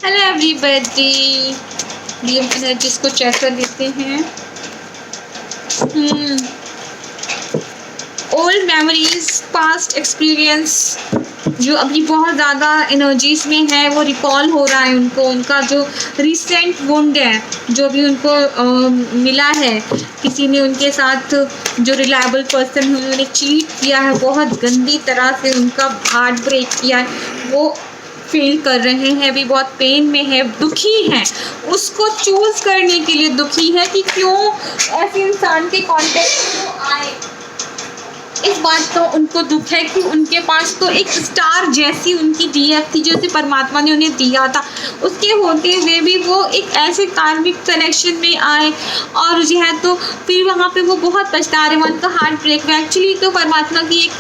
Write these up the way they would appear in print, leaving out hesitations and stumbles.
Hello everybody, DM energies को check कर लेते हैं। ओल्ड मेमोरीज, पास्ट एक्सपीरियंस जो अभी बहुत ज़्यादा एनर्जीज में है वो रिकॉल हो रहा है उनको। उनका जो रिसेंट वुंड है, जो भी उनको मिला है, किसी ने उनके साथ जो रिलायबल पर्सन है उन्होंने चीट किया है, बहुत गंदी तरह से उनका हार्ट ब्रेक किया है, वो फील कर रहे हैं, अभी बहुत पेन में है, दुखी हैं, उसको चूज़ करने के लिए दुखी है कि क्यों ऐसे इंसान के कॉन्टेक्ट में आए। इस बात का उनको दुख है कि उनके पास तो एक स्टार जैसी उनकी डीएफ थी, जैसे परमात्मा ने उन्हें दिया था, उसके होते हुए भी वो एक ऐसे कार्मिक कनेक्शन में आए और जो है तो फिर वहाँ पे वो बहुत पछता रहे, उनका हार्ट ब्रेक हुआ। एक्चुअली तो परमात्मा की एक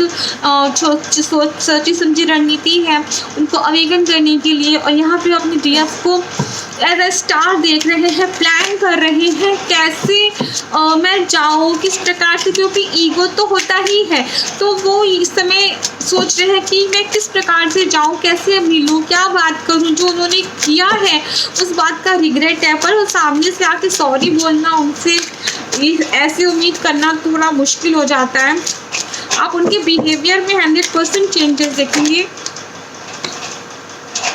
सोची समझी रणनीति है उनको अवेगन करने के लिए, और यहाँ पे अपनी डीएफ को एज ए स्टार देख रहे हैं, प्लान कर रहे हैं कैसे मैं जाऊँ, किस प्रकार से, क्योंकि ईगो तो होता ही है, तो वो इस समय सोच रहे हैं कि मैं किस प्रकार से जाऊँ, कैसे मिलूँ, क्या बात करूँ, जो उन्होंने किया है उस बात का रिग्रेट है, पर वो सामने से आके सॉरी बोलना, उनसे ऐसे उम्मीद करना थोड़ा मुश्किल हो जाता है। आप उनके बिहेवियर में 100% चेंजेस देखेंगे।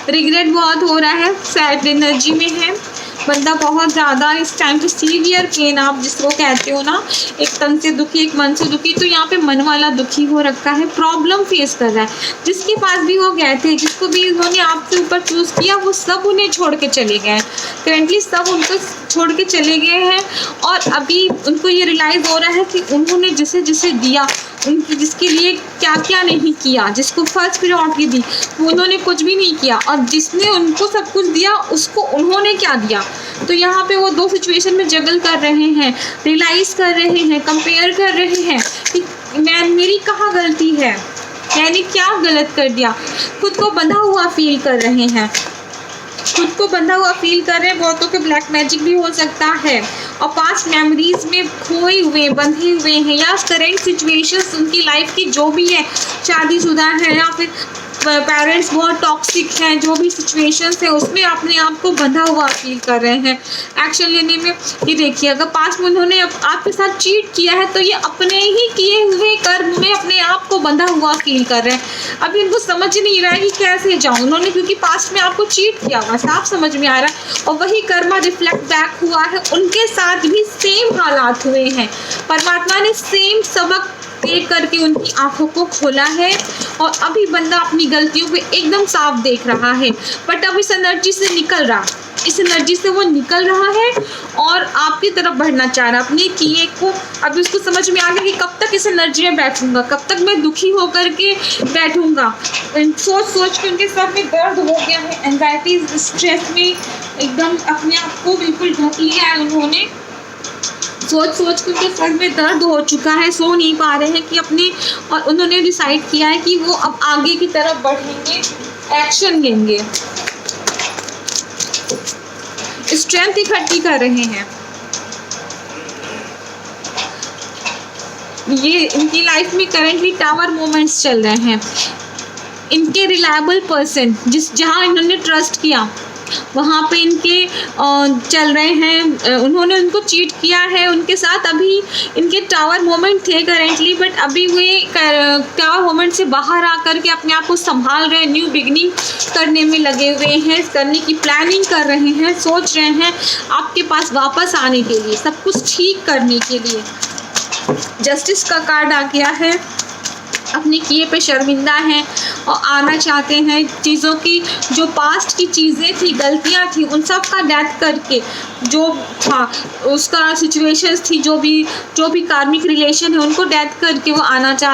रिग्रेट बहुत हो रहा है, सैड एनर्जी में है बंदा बहुत ज़्यादा इस टाइम पे। सीवियर पेन आप जिसको कहते हो ना, एक तन से दुखी, एक मन से दुखी, तो यहाँ पे मन वाला दुखी हो रखा है, प्रॉब्लम फेस कर रहा है। जिसके पास भी वो गए थे, जिसको भी उन्होंने आपके ऊपर चूज़ किया, वो सब उन्हें छोड़ के चले गए। करेंटली सब उनको छोड़ के चले गए हैं और अभी उनको ये रियलाइज़ हो रहा है कि उन्होंने जिसे जिसे दिया, उनकी जिसके लिए क्या क्या नहीं किया, जिसको फर्स्ट प्रायोरिटी दी उन्होंने कुछ भी नहीं किया, और जिसने उनको सब कुछ दिया उसको उन्होंने क्या दिया। तो यहाँ पे वो दो सिचुएशन में जगल कर रहे हैं, रियलाइज़ कर रहे हैं, कंपेयर कर रहे हैं कि मेरी कहाँ गलती है, मैंने क्या गलत कर दिया। खुद को बंधा हुआ फील कर रहे हैं, खुद को बंधा हुआ फील कर रहे हैं। बहुतों के ब्लैक मैजिक भी हो सकता है, और पास्ट मेमोरीज में खोए हुए, बंधे हुए हैं, या करेंट सिचुएशंस उनकी लाइफ की जो भी है, शादीशुदा है या फिर पेरेंट्स बहुत टॉक्सिक हैं, जो भी सिचुएशंस है उसमें अपने आप को बंधा हुआ फील कर रहे हैं। एक्शन लेने में ये देखिए, अगर पास्ट में उन्होंने आपके साथ चीट किया है तो ये अपने ही किए हुए कर्म में अपने आप को बंधा हुआ फील कर रहे हैं। अभी उनको समझ नहीं रहा है कि कैसे जाऊँ उन्होंने, क्योंकि पास्ट में आपको चीट किया हुआ साफ समझ में आ रहा है, और वही कर्म रिफ्लेक्ट बैक हुआ है, उनके साथ भी सेम हालात हुए हैं। परमात्मा ने सेम सबक देख करके उनकी आंखों को खोला है, और अभी बंदा अपनी गलतियों को एकदम साफ देख रहा है, बट अब इस एनर्जी से निकल रहा, इस एनर्जी से वो निकल रहा है और आपकी तरफ बढ़ना चाह रहा है अपने किए को। अभी उसको समझ में आ गया कि कब तक इस एनर्जी में बैठूंगा, कब तक मैं दुखी होकर के बैठूंगा। सोच सोच के उनके सर में दर्द हो गया है, एंजाइटी स्ट्रेस में एकदम अपने आप को बिल्कुल ढक लिया है उन्होंने। सोच सोच के उनके सर में दर्द हो चुका है, सो नहीं पा रहे हैं कि अपने, और उन्होंने डिसाइड किया है कि वो अब आगे की तरफ बढ़ेंगे, एक्शन लेंगे, स्ट्रेंथ इकट्ठी कर रहे हैं। ये इनकी लाइफ में करेंटली टावर मोमेंट्स चल रहे हैं। इनके रिलायबल पर्सन जहाँ इन्होंने ट्रस्ट किया वहाँ पे इनके चल रहे हैं, उन्होंने उनको चीट किया है उनके साथ। अभी इनके टावर मोमेंट थे करेंटली, बट अभी वे टावर मोमेंट से बाहर आकर के अपने आप को संभाल रहे हैं, न्यू बिगनिंग करने में लगे हुए हैं, करने की प्लानिंग कर रहे हैं, सोच रहे हैं आपके पास वापस आने के लिए, सब कुछ ठीक करने के लिए। जस्टिस का कार्ड आ गया है, अपने किए पे शर्मिंदा हैं और आना चाहते हैं। चीज़ों की जो पास्ट की चीज़ें थी, गलतियां थी, उन सब का डेथ करके जो था उसका सिचुएशंस थी, जो भी कार्मिक रिलेशन है उनको डेथ करके वो आना चाहते